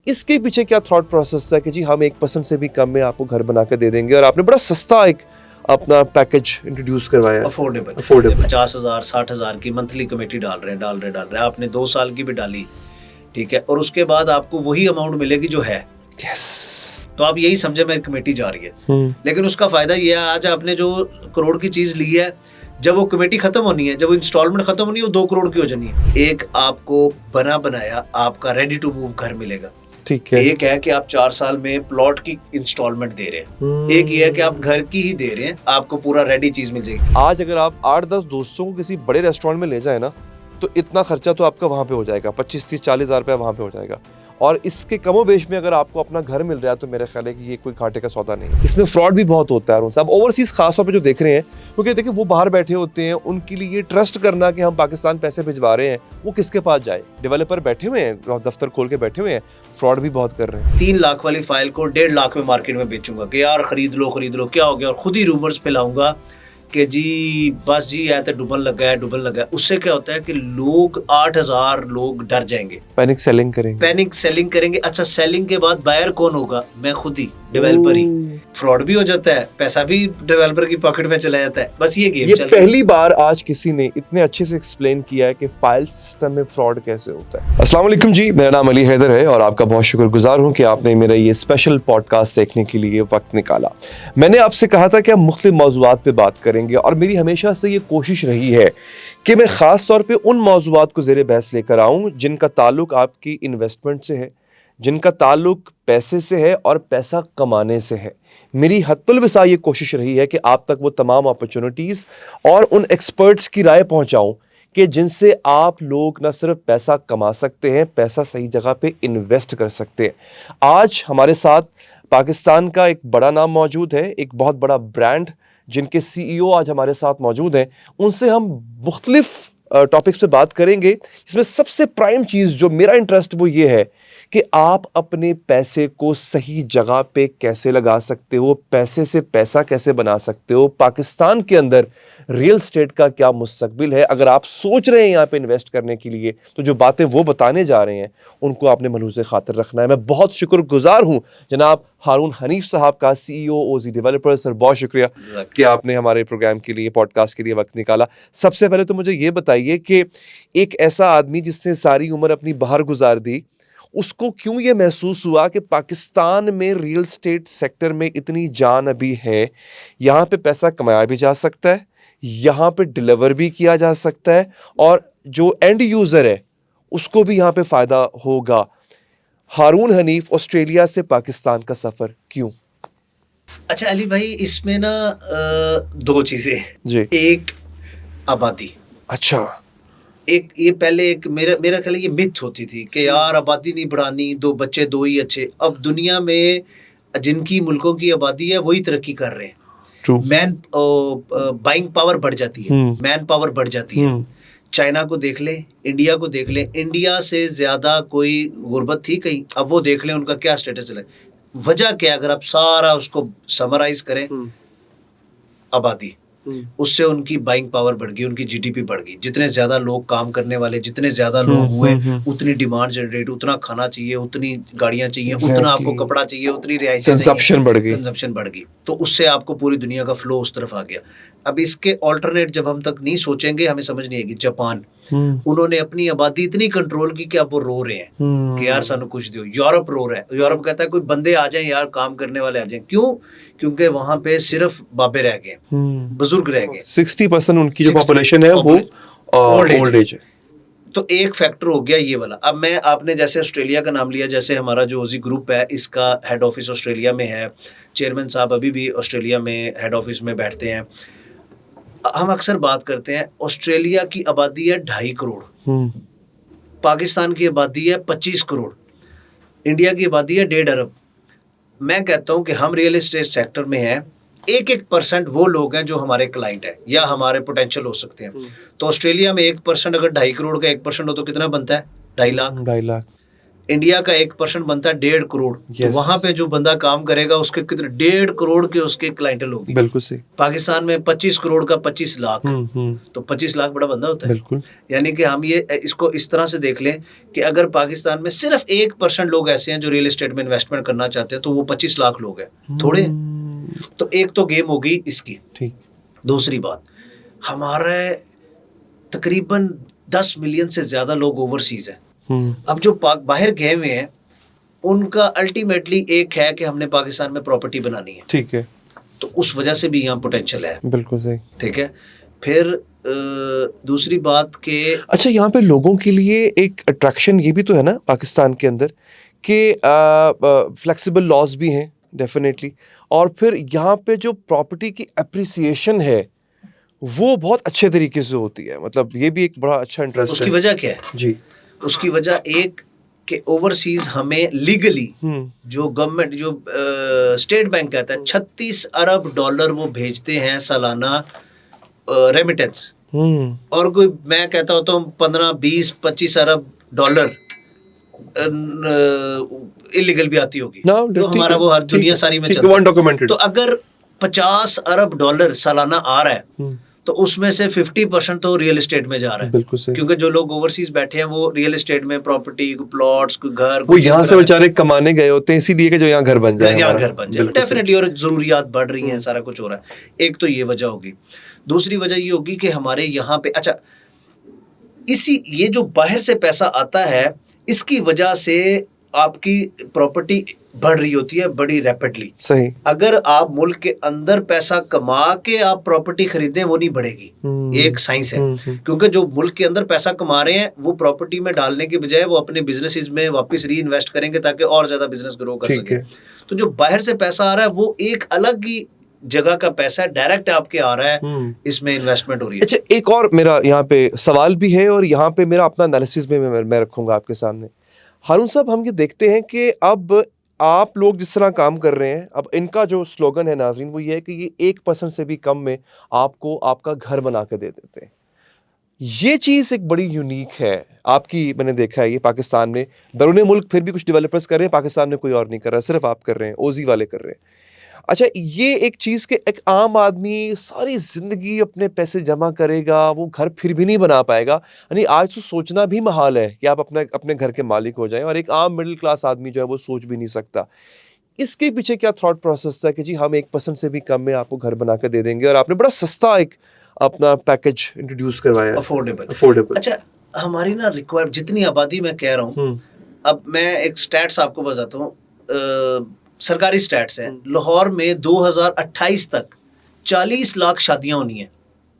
इसके पीछे क्या थॉट प्रोसेस था कि जी हम 1% से भी कम में आपको घर बना के दे देंगे, और आपने बड़ा सस्ता एक अपना पैकेज इंट्रोड्यूस करवाया? अफोर्डेबल 50,000 60,000 की मंथली कमेटी डाल रहे हैं। आपने 2 साल की भी डाली, ठीक है, और उसके बाद आपको वही अमाउंट मिलेगी जो है। यस। तो आप यही समझे मेरी कमेटी जा रही है। लेकिन उसका फायदा ये है, आज आपने जो करोड़ की चीज ली है, जब वो कमेटी खत्म होनी है, जब वो इंस्टॉलमेंट खत्म होनी है, वो 2 करोड़ की हो जानी है। एक आपको बना बनाया आपका रेडी टू मूव घर मिलेगा। ठीक है। एक है कि आप 4 साल में प्लॉट की इंस्टॉलमेंट दे रहे हैं, एक ये है कि आप घर की ही दे रहे हैं, आपको पूरा रेडी चीज मिल जाएगी। आज अगर आप 8-10 दोस्तों को किसी बड़े रेस्टोरेंट में ले जाए ना, तो इतना खर्चा तो आपका वहाँ पे हो जाएगा, 25-30-40 हज़ार रुपया वहाँ पे हो जाएगा। और इसके कमोबेश में अगर आपको अपना घर मिल रहा है तो मेरा ख्याल है कि ये कोई घाटे का सौदा नहीं है। इसमें फ्रॉड भी बहुत होता है आप ओवरसीज खास तौर पे जो देख रहे हैं, क्योंकि देखिए वो बाहर बैठे होते हैं, उनके लिए ये ट्रस्ट करना कि हम पाकिस्तान पैसे भिजवा रहे हैं, वो किसके पास जाए? डेवलपर बैठे हुए हैं, दफ्तर खोल के बैठे हुए हैं, फ्रॉड भी बहुत कर रहे हैं। 3 लाख वाली फाइल को 1.5 लाख में मार्केट में बेचूंगा कि यार खरीद लो क्या हो गया, और खुद ही रूमर्स फैलाऊंगा कि जी बस जी है तो डुबन लगा है। उससे क्या होता है कि लोग 8,000 लोग डर जाएंगे, पैनिक सेलिंग करेंगे। अच्छा, सेलिंग के बाद बायर कौन होगा? मैं खुद ही, डेवलपर ही। फ्रॉड भी हो जाता है, पैसा भी डेवलपर की पॉकेट में चला जाता है। बस ये गेम चल रही है। पहली बार आज किसी ने इतने अच्छे से एक्सप्लेन किया है कि फाइल सिस्टम में फ्रॉड कैसे होता है। अस्सलाम वालेकुम जी, मेरा नाम अली हैदर है और आपका बहुत शुक्रगुजार हूं कि आपने मेरा ये स्पेशल पॉडकास्ट देखने के लिए वक्त निकाला। मैंने आपसे कहा था कि हम मुख्तलिफ मौज़ूआत पे बात करेंगे, और मेरी हमेशा से ये कोशिश रही है कि मैं खास तौर पे उन मौज़ूआत को ज़ेरे बहस लेकर आऊं जिनका ताल्लुक आपकी इन्वेस्टमेंट से है, जिनका ताल्लुक पैसे से है और पैसा कमाने से है। मेरी हद्दुल वसा ये कोशिश रही है कि आप तक वो तमाम अपॉर्चुनिटीज़ और उन एक्सपर्ट्स की राय पहुंचाऊं कि जिनसे आप लोग न सिर्फ पैसा कमा सकते हैं, पैसा सही जगह पे इन्वेस्ट कर सकते हैं। आज हमारे साथ पाकिस्तान का एक बड़ा नाम मौजूद है, एक बहुत बड़ा ब्रांड जिनके CEO आज हमारे साथ मौजूद हैं। उनसे हम मुख्तलिफ टॉपिक्स पे बात करेंगे। इसमें सबसे प्राइम चीज़ जो मेरा इंटरेस्ट वो ये है कि आप अपने पैसे को सही जगह पे कैसे लगा सकते हो, पैसे से पैसा कैसे बना सकते हो, पाकिस्तान के अंदर रियल स्टेट का क्या मुस्तकबिल है। अगर आप सोच रहे हैं यहाँ पे इन्वेस्ट करने के लिए, तो जो बातें वो बताने जा रहे हैं उनको आपने मलहूज़ खातिर रखना है। मैं बहुत शुक्रगुजार हूँ जनाब हारून हनीफ साहब का, CEO OZ डेवलपर्स। सर बहुत शुक्रिया कि आपने हमारे प्रोग्राम के लिए, पॉडकास्ट के लिए वक्त निकाला। सबसे पहले तो मुझे ये बताइए कि एक ऐसा आदमी जिसने सारी उम्र अपनी बाहर गुजार दी, उसको क्यों ये महसूस हुआ कि पाकिस्तान में रियल स्टेट सेक्टर में इतनी जान अभी है, यहाँ पे पैसा कमाया भी जा सकता है, यहाँ पे डिलीवर भी किया जा सकता है, और जो एंड यूज़र है उसको भी यहाँ पे फ़ायदा होगा। हारून हनीफ, ऑस्ट्रेलिया से पाकिस्तान का सफ़र क्यों? अच्छा अली भाई, इसमें ना 2 चीज़ें जी। एक आबादी। अच्छा। एक ये पहले एक मेरा ख्याल ये मिथ होती थी कि यार आबादी नहीं बढ़ानी, 2 बच्चे 2 ही अच्छे। अब दुनिया में जिनकी मुल्कों की आबादी है वही तरक्की कर रहे हैं। मैन बाइंग पावर बढ़ जाती है, मैन पावर बढ़ जाती है। चाइना को देख ले, इंडिया को देख ले, इंडिया से ज्यादा कोई गुर्बत थी कहीं? अब वो देख ले उनका क्या स्टेटस है। वजह क्या है? अगर आप सारा उसको समराइज करें, आबादी, उससे उनकी बाइंग पावर बढ़ गई, उनकी GDP बढ़ गई। जितने ज्यादा लोग काम करने वाले, जितने ज्यादा लोग हुए, उतनी डिमांड जनरेट, उतना खाना चाहिए, उतनी गाड़ियां चाहिए, उतना आपको कपड़ा चाहिए, उतनी रिहाइश, कंजप्शन बढ़ गई। तो उससे आपको पूरी दुनिया का फ्लो उस तरफ आ गया। अब इसके ऑल्टरनेट जब हम तक नहीं सोचेंगे, हमें समझ नहीं आएगी। जापान, उन्होंने अपनी आबादी इतनी कंट्रोल की कि अब वो रो रहे हैं कि यार सानू कुछ दो। यूरोप रो रहा है, यूरोप कहता है कोई बंदे आ जाएं यार, काम करने वाले आ जाएं। क्यों? क्योंकि वहां पे सिर्फ बाबे रह गए, बुजुर्ग रह गए। 60% उनकी जो पॉपुलेशन है वो ओल्ड एज है। तो एक फैक्टर हो गया ये वाला। अब मैं, आपने जैसे ऑस्ट्रेलिया का नाम लिया, जैसे हमारा जो OZ ग्रुप है इसका हेड ऑफिस ऑस्ट्रेलिया में है, चेयरमैन साहब अभी भी ऑस्ट्रेलिया में हेड ऑफिस में बैठते हैं। हम अक्सर बात करते हैं, ऑस्ट्रेलिया की आबादी है 2.5 करोड़, पाकिस्तान की आबादी है 25 करोड़, इंडिया की आबादी है 1.5 अरब। मैं कहता हूं कि हम रियल एस्टेट सेक्टर में हैं, 1% वो लोग हैं जो हमारे क्लाइंट हैं या हमारे पोटेंशियल हो सकते हैं। तो ऑस्ट्रेलिया में 1% अगर 2.5 करोड़ का 1% हो तो कितना बनता है? 2.5 लाख। इंडिया का 1% बनता है 1.5 करोड़। तो वहां पे जो बंदा काम करेगा उसके कितने 1.5 करोड़ के उसके क्लाइंटल होगी। बिल्कुल सही। पाकिस्तान में 25 करोड़ का 25 लाख, तो 25 लाख बड़ा बंदा होता है। बिल्कुल। यानी कि हम ये इसको इस तरह से देख लें कि अगर पाकिस्तान में सिर्फ 1% लोग ऐसे हैं जो रियल एस्टेट में इन्वेस्टमेंट करना चाहते हैं, तो वो 25 लाख लोग हैं, थोड़े। तो एक तो गेम होगी इसकी। ठीक। दूसरी बात, हमारे तकरीबन 10 मिलियन से ज्यादा लोग ओवरसीज हैं। अब जो बाहर गए हुए हैं उनका अल्टीमेटली एक है कि हमने पाकिस्तान में प्रॉपर्टी बनानी है। ठीक है। तो उस वजह से भी यहाँ पोटेंशियल है। बिल्कुल सही। ठीक है। फिर दूसरी बात के अच्छा, यहाँ पे लोगों के लिए एक अट्रैक्शन ये भी तो है ना पाकिस्तान के अंदर कि फ्लेक्सिबल लॉज भी हैं डेफिनेटली, और फिर यहाँ पे जो प्रॉपर्टी की एप्रिसिएशन है वो बहुत अच्छे तरीके से होती है। मतलब ये भी एक बड़ा अच्छा इंटरेस्ट है। उसकी वजह क्या है जी? उसकी वजह एक कि ओवरसीज हमें लीगली जो गवर्नमेंट जो स्टेट बैंक कहता है 36 अरब डॉलर वो भेजते हैं सालाना रेमिटेंस, और कोई मैं कहता हूँ तो 15, 20, 25 अरब डॉलर इलीगल भी आती होगी। तो हमारा वो हर दुनिया सारी में चलता है। तो अगर 50 अरब डॉलर सालाना आ रहा है तो उसमें से 50% तो रियल एस्टेट में जा रहा है। बिल्कुल सही। क्योंकि जो लोग ओवरसीज बैठे हैं वो रियल एस्टेट में प्रॉपर्टी, प्लॉट्स, घर, वो यहाँ से बेचारे कमाने गए होते हैं इसीलिए कि जो यहाँ घर बन जाए, यहाँ घर बन जाए डेफिनेटली, और जरूरियात बढ़ रही हैं, सारा कुछ हो रहा है। एक तो ये वजह होगी। दूसरी वजह ये होगी कि हमारे यहाँ पे अच्छा ये जो बाहर से पैसा आता है इसकी वजह से आपकी प्रॉपर्टी बढ़ रही होती है बड़ी रैपिडली। सही। अगर आप मुल्क के अंदर पैसा कमा के आप प्रॉपर्टी खरीदें वो नहीं बढ़ेगी। ये एक साइंस है। क्योंकि जो मुल्क के अंदर पैसा कमा रहे हैं वो प्रॉपर्टी में डालने के बजाय वो अपने बिजनेसेस में वापस री इन्वेस्ट करेंगे ताकि और ज्यादा बिजनेस ग्रो कर सके। तो जो बाहर से पैसा आ रहा है वो एक अलग ही जगह का पैसा डायरेक्ट आपके आ रहा है, इसमें इन्वेस्टमेंट हो रही है। अच्छा, एक और मेरा यहाँ पे सवाल भी है और यहाँ पे मेरा अपना एनालिसिस भी मैं रखूंगा आपके सामने। हारून साहब, हम ये देखते हैं कि अब आप लोग जिस तरह काम कर रहे हैं, अब इनका जो स्लोगन है नाजरीन वो ये है कि ये 1% से भी कम में आपको आपका घर बना के दे देते हैं। ये चीज़ एक बड़ी यूनिक है आपकी, मैंने देखा है ये पाकिस्तान में। बैरून मुल्क फिर भी कुछ डेवलपर्स कर रहे हैं, पाकिस्तान में कोई और नहीं कर रहा, सिर्फ आप कर रहे हैं, ओजी वाले कर रहे हैं। अच्छा, ये एक चीज़ के एक आम आदमी सारी ज़िंदगी अपने पैसे जमा करेगा, वो घर फिर भी नहीं बना पाएगा। यानी आज तो सोचना भी महाल है कि आप अपने घर के मालिक हो जाएं, और एक आम मिडिल क्लास आदमी जो है वो सोच भी नहीं सकता। इसके पीछे क्या थॉट प्रोसेस था कि जी हम 1% से भी कम में आपको घर बना के दे देंगे, और आपने बड़ा सस्ता एक अपना पैकेज इंट्रोड्यूस करवाया, अफोर्डेबल। अच्छा, हमारी ना रिक्वायर जितनी आबादी मैं कह रहा हूँ, अब मैं एक स्टैट्स आपको बताता हूँ, सरकारी स्टैट्स हैं। लाहौर में 2028 तक 40 लाख शादियां होनी है।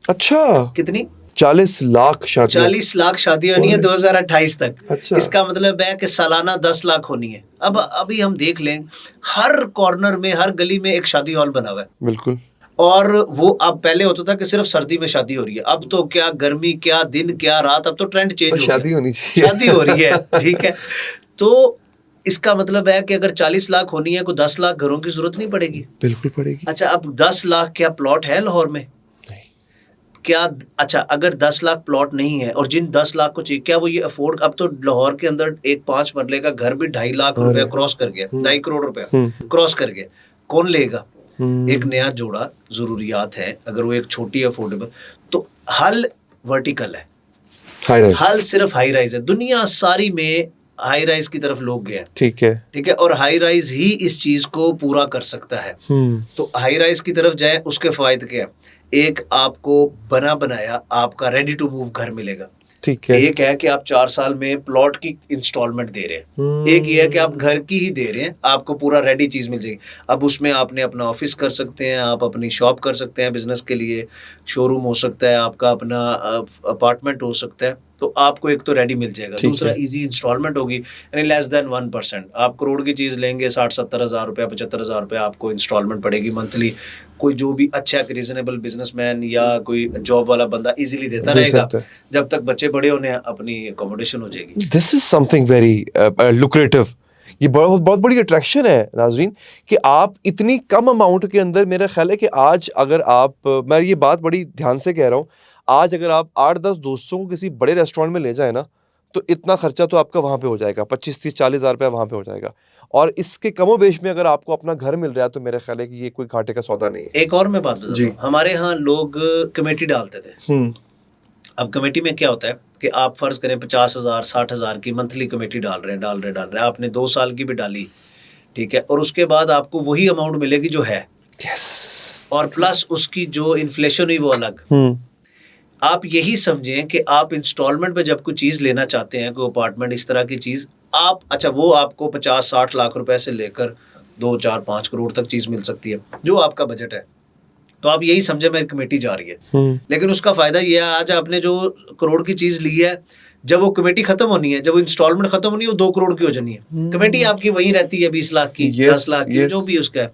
अच्छा, कितनी? 40 लाख शादियां। 40 लाख शादियां होनी है 2028 तक। अच्छा। इसका मतलब है कि सालाना 10 लाख होनी है। अब अभी हम देख लें, हर कॉर्नर में, हर गली में एक शादी हॉल बना हुआ है। बिल्कुल। और वो अब पहले होता था कि सिर्फ सर्दी में शादी हो रही है, अब तो क्या गर्मी, क्या दिन, क्या रात, अब तो ट्रेंड चेंज हो गया, शादी होनी चाहिए, शादी हो रही है। ठीक है, तो इसका मतलब है कि अगर 40 लाख होनी है, को 10 लाख घरों की जरूरत नहीं पड़ेगी। बिल्कुल पड़ेगी। अच्छा, अब 10 लाख क्या प्लॉट है लाहौर में? नहीं। क्या? अच्छा, अगर 10 लाख प्लॉट नहीं है और जिन 10 लाख को चाहिए, क्या वो ये अफोर्ड? अब तो लाहौर के अंदर एक 5 मरले का घर भी 2.5 लाख रुपया क्रॉस कर गया, 2.5 करोड़ रुपया क्रॉस कर गया। कौन लेगा? एक नया जोड़ा, जरूरियात है। अगर वो एक छोटी अफोर्डेबल, तो हल वर्टिकल है, हल सिर्फ हाई राइज है। दुनिया सारी में हाई राइज की तरफ लोग गए। ठीक है, और हाई राइज ही इस चीज को पूरा कर सकता है। तो हाई राइज की तरफ जाए, उसके फायदे क्या है? एक, आपको बना बनाया आपका रेडी टू मूव घर मिलेगा। ठीक है। एक है कि आप 4 साल में प्लॉट की इंस्टॉलमेंट दे रहे हैं। एक ये है कि आप घर की ही दे रहे हैं, आपको पूरा रेडी चीज मिल जाएगी। अब उसमें आपने अपना ऑफिस कर सकते हैं, आप अपनी शॉप कर सकते हैं, बिजनेस के लिए शोरूम हो सकता है, आपका अपना अपार्टमेंट हो सकता है। तो आपको एक तो रेडी मिल जाएगा। दूसरा, इजी इंस्टॉलमेंट होगी, यानी लेस देन 1%। आप करोड़ की चीज लेंगे, 60-70 हज़ार रुपया, 75 हज़ार रुपया आपको इंस्टॉलमेंट पड़ेगी मंथली। कोई जो भी अच्छा एक रीजनेबल बिजनेसमैन या कोई जॉब वाला बंदा इजीली देता रहेगा, जब तक बच्चे बड़े होने अपनी अकोमोडेशन हो जाएगी। This is something very lucrative. ये बहुत बड़ी अट्रैक्शन है नाजरीन कि आप इतनी कम अमाउंट के अंदर, मेरा ख्याल है कि आज अगर आप, मैं ये बात बड़ी ध्यान से कह रहा हूँ, आज अगर आप 8-10 दोस्तों को किसी बड़े रेस्टोरेंट में ले जाए ना, तो इतना खर्चा तो आपका वहाँ पे हो जाएगा, 25-30-40 हज़ार रुपया वहाँ पे हो जाएगा। और इसके कमोबेश में अगर आपको अपना घर मिल रहा है तो मेरा ख्याल है कि ये कोई घाटे का सौदा नहीं है। एक और मैं बात बताता हूँ, हमारे यहाँ लोग कमेटी डालते थे। अब कमेटी में क्या होता है कि आप फर्ज करें 50,000 60,000 की मंथली कमेटी डाल रहे हैं, आपने 2 साल की भी डाली, ठीक है, और उसके बाद आपको वही अमाउंट मिलेगी जो है, और प्लस उसकी जो इन्फ्लेशन हुई वो अलग। आप यही समझें कि आप इंस्टॉलमेंट पे जब कोई चीज़ लेना चाहते हैं, कोई अपार्टमेंट इस तरह की चीज़, आप अच्छा वो आपको 50-60 लाख रुपए से लेकर 2-4-5 करोड़ तक चीज़ मिल सकती है, जो आपका बजट है। तो आप यही समझे मेरी कमेटी जा रही है, लेकिन उसका फायदा ये है, आज आपने जो करोड़ की चीज़ ली है, जब वो कमेटी खत्म होनी है, जब वो इंस्टॉलमेंट खत्म होनी है, वो 2 करोड़ की हो जानी है। कमेटी आपकी वहीं रहती है 20 लाख की, 10 लाख की, जो भी उसका है।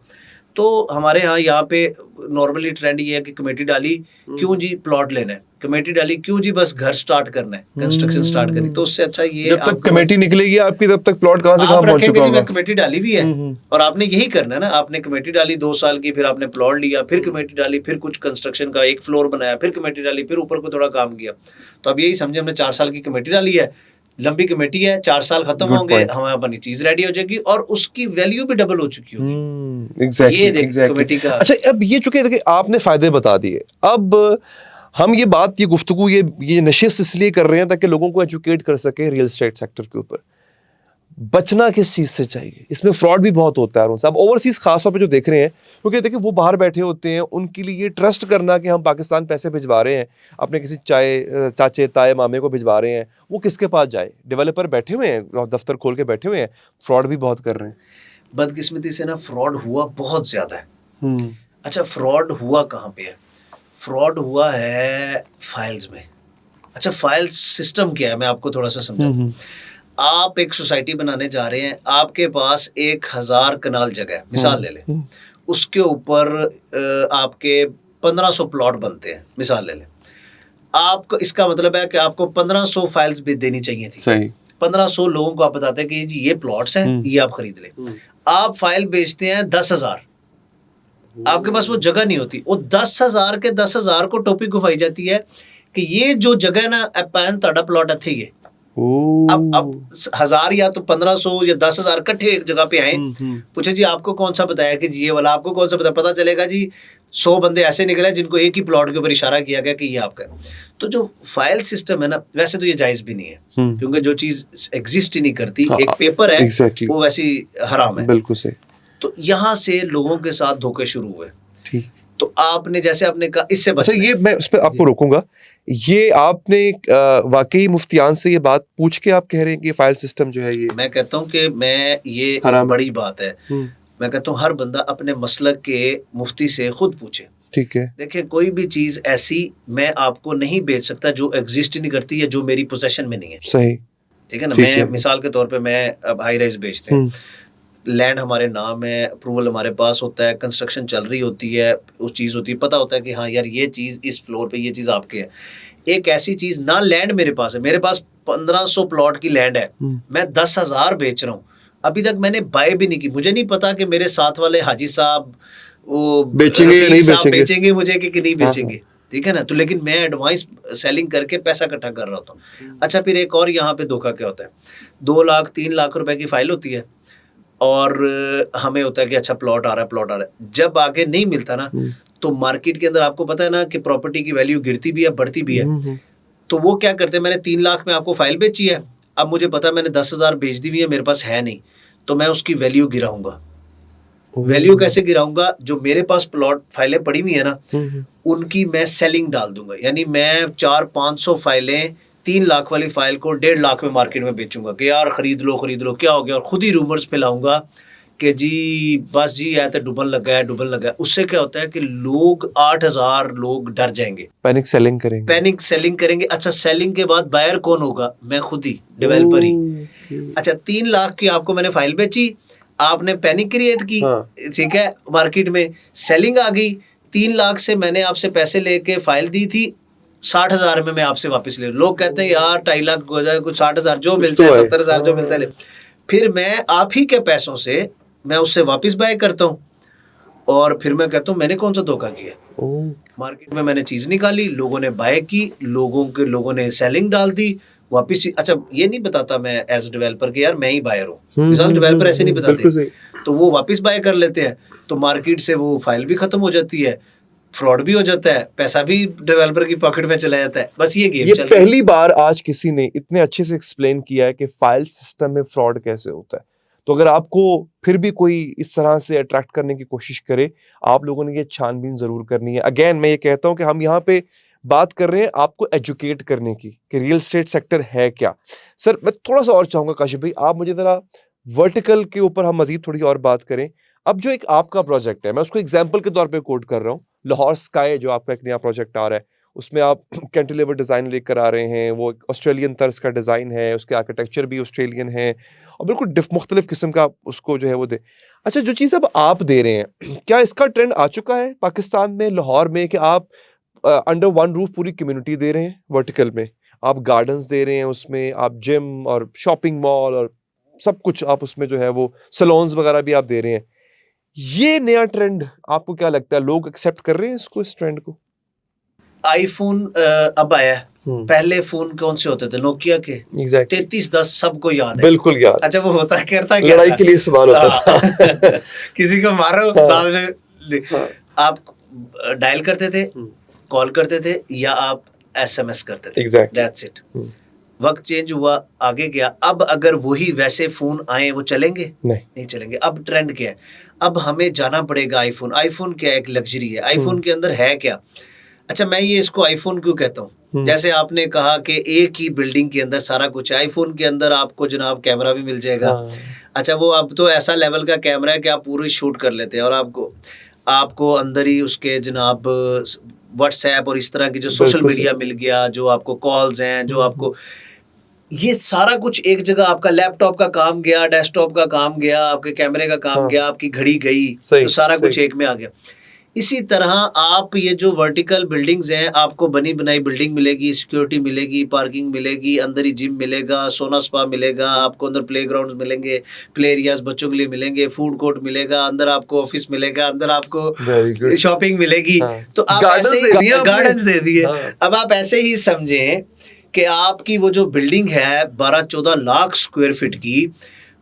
तो हमारे यहाँ पे नॉर्मली ट्रेंड ये है कि कमेटी डाली, क्यों जी प्लॉट लेना है, कमेटी डाली, क्यों जी बस घर स्टार्ट करना है, कंस्ट्रक्शन स्टार्ट करनी। तो उससे अच्छा ये जब तक कमेटी निकलेगी आपकी तब तक प्लॉट कहाँ से कहाँ पहुंच चुका होगा। कमेटी डाली भी है, और आपने यही करना है ना, आपने कमेटी डाली 2 साल की, फिर आपने प्लॉट लिया, फिर कमेटी डाली, फिर कुछ कंस्ट्रक्शन का 1 फ्लोर बनाया, फिर कमेटी डाली, फिर ऊपर को थोड़ा काम किया। तो अब यही समझे हमने 4 साल की कमेटी डाली है, लंबी कमेटी है, 4 साल खत्म होंगे, हमारे अपनी चीज रेडी हो जाएगी और उसकी वैल्यू भी डबल हो चुकी होगी। ये देखिए कमेटी का। अच्छा, अब ये चूंकि देखिए आपने फायदे बता दिए, अब हम ये बात, ये गुफ्तगू, ये नशिस्त इसलिए कर रहे हैं ताकि लोगों को एजुकेट कर सके रियल एस्टेट सेक्टर के ऊपर। बचना किस चीज़ से चाहिए, इसमें फ्रॉड भी बहुत होता है साहब, ओवरसीज़ खास तौर पे जो देख रहे हैं, क्योंकि देखिए वो बाहर बैठे होते हैं, उनके लिए ये ट्रस्ट करना कि हम पाकिस्तान पैसे भिजवा रहे हैं, अपने किसी चाचे ताए मामे को भिजवा रहे हैं, वो किसके पास जाए। डेवलपर बैठे हुए हैं, दफ्तर खोल के बैठे हुए हैं, फ्रॉड भी बहुत कर रहे हैं। बदकिस्मती से ना फ्रॉड हुआ बहुत ज़्यादा है। अच्छा, फ्रॉड हुआ कहाँ पे है? फ्रॉड हुआ है फाइल्स में। अच्छा, फाइल सिस्टम क्या है, मैं आपको थोड़ा सा समझाऊं। आप एक सोसाइटी बनाने जा रहे हैं, आपके पास 1000 कनाल जगह है, मिसाल ले लें, उसके ऊपर आपके 1500 प्लॉट बनते हैं, मिसाल ले लें। आपको इसका मतलब है कि आपको 1500 फाइल्स भी देनी चाहिए थी। सही। 1500 लोगों को आप बताते हैं कि जी ये प्लॉट्स हैं, ये आप खरीद लें। आप फाइल बेचते हैं 10,000, आपके पास वो जगह नहीं होती। वो 10,000 के 10,000 को टोपी घुमाई जाती है कि ये जो जगह है ना, पैन ताड़ा प्लॉट है ये। अब 1000 या तो 1500 या 10,000 इकट्ठे एक जगह पे आए, पूछे जी आपको कौन सा बताया कि जी ये वाला, आपको कौन सा बताया, पता चलेगा जी 100 बंदे ऐसे निकले जिनको एक ही प्लॉट के ऊपर इशारा किया गया कि ये आपका है। तो जो फाइल सिस्टम है ना, वैसे तो ये जायज भी नहीं है, क्योंकि जो चीज एग्जिस्ट ही नहीं करती, एक पेपर है, वो वैसी हराम है। बिल्कुल सही। तो यहाँ से लोगों के साथ धोखे शुरू हुए। ठीक। तो आपने जैसे आपने कहा इससे बचना। अच्छा, ये मैं उस पर आपको रोकूंगा, ये आपने वाकई मुफ्तियान से ये बात पूछ के आप कह रहे हैं कि फाइल सिस्टम जो है ये? मैं कहता हूँ कि मैं ये एक बड़ी बात है। मैं कहता हूँ हर बंदा अपने मसलक के मुफ्ती से खुद पूछे। ठीक है। देखिए, कोई भी चीज ऐसी मैं आपको नहीं बेच सकता जो एग्जिस्ट नहीं करती या जो मेरी पोजेशन में नहीं है। सही। ठीक है ना। मैं मिसाल के तौर पे मैं अब हाई राइज बेचते हैं, लैंड हमारे नाम है, अप्रूवल हमारे पास होता है, कंस्ट्रक्शन चल रही होती है, उस चीज़ होती है, पता होता है कि हाँ यार ये चीज़ इस फ्लोर पे ये चीज़ आपके है। एक ऐसी चीज़ ना लैंड मेरे पास है, मेरे पास 1500 प्लॉट की लैंड है, मैं 10,000 बेच रहा हूँ, अभी तक मैंने बाय भी नहीं की, मुझे नहीं पता कि मेरे साथ वाले हाजी साहब वो बेचेंगे या नहीं बेचेंगे मुझे कि नहीं बेचेंगे। ठीक है ना। तो लेकिन मैं एडवांस सेलिंग करके पैसा इकट्ठा कर रहा होता हूँ। अच्छा, फिर एक और यहाँ पे धोखा क्या होता है, 2 लाख 3 लाख रुपए की फाइल होती है और हमें होता है कि अच्छा प्लॉट आ रहा है। जब आगे नहीं मिलता ना, तो मार्केट के अंदर आपको पता है ना कि प्रॉपर्टी की वैल्यू गिरती भी है, बढ़ती भी है। तो वो क्या करते हैं, मैंने 3 लाख में आपको फाइल बेची है, अब मुझे पता है मैंने 10,000 बेच दी हुई है, मेरे पास है नहीं, तो मैं उसकी वैल्यू गिराऊंगा। वैल्यू कैसे गिराऊंगा, जो मेरे पास प्लॉट फाइलें पड़ी हुई है ना, उनकी मैं सेलिंग डाल दूंगा। यानी मैं 400-500 फाइलें 3 लाख वाली फाइल को 1.5 लाख में मार्केट में बेचूंगा कि यार खरीद लो क्या हो गया, और खुद ही रूमर्स फैलाऊंगा कि जी बस जी है तो डुबन लगा है। उससे क्या होता है कि लोग 8,000 लोग डर जाएंगे, पैनिक सेलिंग करेंगे। अच्छा, सेलिंग के बाद बायर कौन होगा, मैं खुद ही, डेवलपर ही। अच्छा, 3 लाख की आपको मैंने फाइल बेची, आपने पैनिक क्रिएट की, ठीक है, मार्केट में सेलिंग आ गई। 3 लाख से मैंने आपसे पैसे लेके फाइल दी थी, 60,000 में मैं आपसे वापस ले, लोग कहते हैं यार 2.5 लाख हो जाए, कुछ 60,000 जो मिलता है, 70,000 जो मिलता है, फिर मैं आप ही के पैसों से मैं उससे वापस बाय करता हूँ, और फिर मैं कहता हूँ मैंने कौन सा धोखा किया। मार्केट में मैंने चीज निकाली, लोगों ने बाय की, लोगों ने सेलिंग डाल दी, वापस अच्छा ये नहीं बताता मैं एज डेवलपर कि यार मैं ही बायर हूँ, मिसाल डेवलपर ऐसे नहीं बताते, तो वो वापस बाय कर लेते हैं, तो मार्केट से वो फाइल भी खत्म हो जाती है, फ्रॉड भी हो जाता है, पैसा भी डेवलपर की पॉकेट में चला जाता है। बस ये गेम ये चल रही है। पहली बार आज किसी ने इतने अच्छे से एक्सप्लेन किया है कि फाइल सिस्टम में फ्रॉड कैसे होता है। तो अगर आपको फिर भी कोई इस तरह से अट्रैक्ट करने की कोशिश करे, आप लोगों ने ये छानबीन जरूर करनी है। अगेन मैं ये कहता हूं कि हम यहाँ पे बात कर रहे हैं आपको एजुकेट करने की कि रियल एस्टेट सेक्टर है क्या। सर मैं थोड़ा सा और चाहूंगा काशिफ भाई, आप मुझे जरा वर्टिकल के ऊपर हम मजीद थोड़ी और बात करें। अब जो एक आपका प्रोजेक्ट है, मैं उसको एग्जाम्पल के तौर पे कोट कर रहा हूँ, लाहौर स्काई जो आपका एक नया प्रोजेक्ट आ रहा है, उसमें आप कैंटिलीवर डिज़ाइन लेकर आ रहे हैं, वो ऑस्ट्रेलियन तर्ज का डिज़ाइन है, उसके आर्किटेक्चर भी ऑस्ट्रेलियन है और बिल्कुल मुख्तलिफ किस्म का उसको जो है वो दे। अच्छा, जो चीज़ अब आप दे रहे हैं, क्या इसका ट्रेंड आ चुका है पाकिस्तान में, लाहौर में, कि आप अंडर वन रूफ पूरी कम्युनिटी दे रहे हैं वर्टिकल में? आप गार्डन्स दे रहे हैं, उसमें आप जिम और शॉपिंग मॉल और सब कुछ आप उसमें जो है वो सैलून्स वगैरह भी आप दे रहे हैं। ये नया ट्रेंड आपको क्या लगता है, लोग एक्सेप्ट कर रहे हैं इसको, इस ट्रेंड को? आईफोन अब आया है, पहले फोन कौन से होते थे, नोकिया के एग्जैक्टली 3310 सबको याद है, बिल्कुल याद। अच्छा वो होता करता क्या लड़ाई था? के लिए इस्तेमाल होता था। किसी को मारो हाँ। बाद में हाँ। आप डायल करते थे, कॉल करते थे या आप एसएमएस करते थे, एग्जैक्टली दैट्स इट। वक्त चेंज हुआ, आगे गया, अब अगर वही वैसे फोन आए वो चलेंगे? नहीं चलेंगे। अब ट्रेंड क्या है, अब हमें जाना पड़ेगा आईफोन। आईफोन क्या है, एक लग्जरी है। आईफोन के अंदर है क्या? अच्छा मैं ये इसको आईफोन क्यों कहता हूँ, जैसे आपने कहा कि एक ही बिल्डिंग के अंदर सारा कुछ है, आईफोन के अंदर आपको जनाब कैमरा भी मिल जाएगा। अच्छा वो अब तो ऐसा लेवल का कैमरा है कि आप पूरी शूट कर लेते हैं, और आपको अंदर ही उसके जनाब व्हाट्सएप और इस तरह की जो सोशल मीडिया मिल गया, जो आपको कॉल्स हैं, जो आपको ये सारा कुछ एक जगह, आपका लैपटॉप का काम गया, डेस्कटॉप का काम गया, आपके कैमरे का काम गया, आपकी घड़ी गई, तो सारा कुछ एक में आ गया। इसी तरह आप ये जो वर्टिकल बिल्डिंग्स हैं, आपको बनी बनाई बिल्डिंग मिलेगी, सिक्योरिटी मिलेगी, पार्किंग मिलेगी, अंदर ही जिम मिलेगा, सोना स्पा मिलेगा, आपको अंदर प्लेग्राउंड्स मिलेंगे, प्ले एरियाज बच्चों के लिए मिलेंगे, फूड कोर्ट मिलेगा, अंदर आपको ऑफिस मिलेगा, अंदर आपको शॉपिंग मिलेगी। तो आप ऐसे ही गार्डन्स दे दिए। अब आप ऐसे ही समझें कि आपकी वो जो बिल्डिंग है 12-14 लाख स्क्वायर फीट की,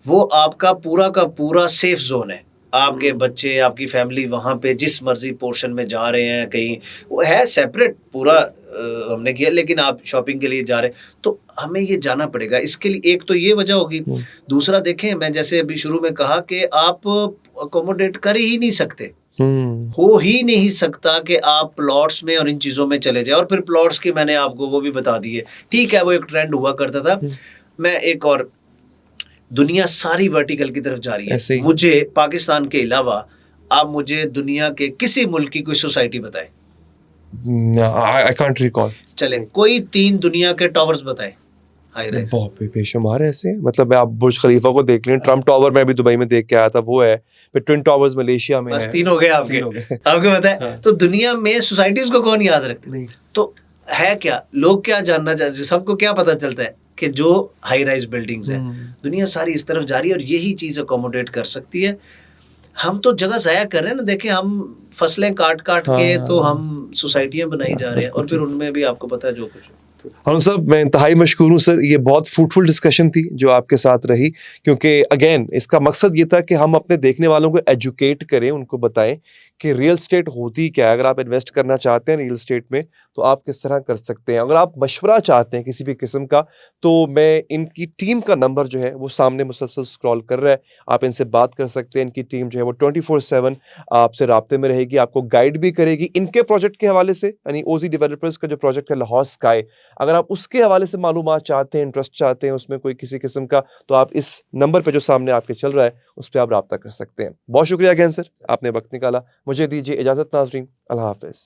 वो आपका पूरा का पूरा सेफ जोन है। आपके बच्चे, आपकी फैमिली वहाँ पे जिस मर्जी पोर्शन में जा रहे हैं, कहीं वो है सेपरेट पूरा हमने किया, लेकिन आप शॉपिंग के लिए जा रहे हैं, तो हमें ये जाना पड़ेगा। इसके लिए एक तो ये वजह होगी, दूसरा देखें, मैं जैसे अभी शुरू में कहा कि आप अकोमोडेट कर ही नहीं सकते, हो ही नहीं सकता कि आप प्लॉट्स में और इन चीज़ों में चले जाए। और फिर प्लॉट्स की मैंने आपको वो भी बता दिए, ठीक है वो एक ट्रेंड हुआ करता था। मैं एक और, दुनिया सारी वर्टिकल की तरफ जा रही है। मुझे पाकिस्तान के अलावा आप मुझे दुनिया के किसी मुल्क की कोई सोसाइटी बताए, आई कांट रिकॉल। चले कोई 3 दुनिया के टावर्स बताए हाई राइज। बहुत बेशुमार ऐसे, मतलब आप बुर्ज खलीफा को देख लें, ट्रम्प टावर मैं भी दुबई में देख के आया था, वो है, फिर ट्विन टावर्स मलेशिया में बस 3 हो गए आपके। आपको पता है तो दुनिया में सोसाइटीज को कौन याद रखते? तो है क्या, लोग क्या जानना चाहते, सबको क्या पता चलता है कि जो हाई राइज बिल्डिंग्स है, दुनिया सारी इस तरफ जा रही है और यही चीज अकोमोडेट कर सकती है। हम तो जगह ज़ाया कर रहे हैं ना, देखें हम फसलें काट के तो हम सोसाइटियां बनाई जा रहे हैं, और फिर उनमें भी आपको पता है जो कुछ। हाँ साहब, मैं इंतहाई मशकूर हूँ सर, ये बहुत फ्रूटफुल डिस्कशन थी जो आपके साथ रही, क्योंकि अगेन इसका मकसद ये था कि हम अपने देखने वालों को एजुकेट करें, उनको बताएं कि रियल स्टेट होती क्या है। अगर आप इन्वेस्ट करना चाहते हैं रियल स्टेट में तो आप किस तरह कर सकते हैं। अगर आप मशवरा चाहते हैं किसी भी किस्म का, तो मैं इनकी टीम का नंबर जो है वो सामने मुसलसल स्क्रॉल कर रहा है, आप इनसे बात कर सकते हैं। इनकी टीम जो है वो 24/7 आपसे राब्ते में रहेगी, आपको गाइड भी करेगी इनके प्रोजेक्ट के हवाले से, यानी ओजी डेवलपर्स का जो प्रोजेक्ट है लाहौर स्काई, अगर आप उसके हवाले से मालूमात चाहते हैं, इंटरेस्ट चाहते हैं उसमें कोई किसी किस्म का, तो आप इस नंबर पे जो सामने आपके चल रहा है उस पर आप रब्ता कर सकते हैं। बहुत शुक्रिया अगेन सर, आपने वक्त निकाला। मुझे दीजिए इजाज़त नाज़रीन, अल्लाह हाफ़िज़।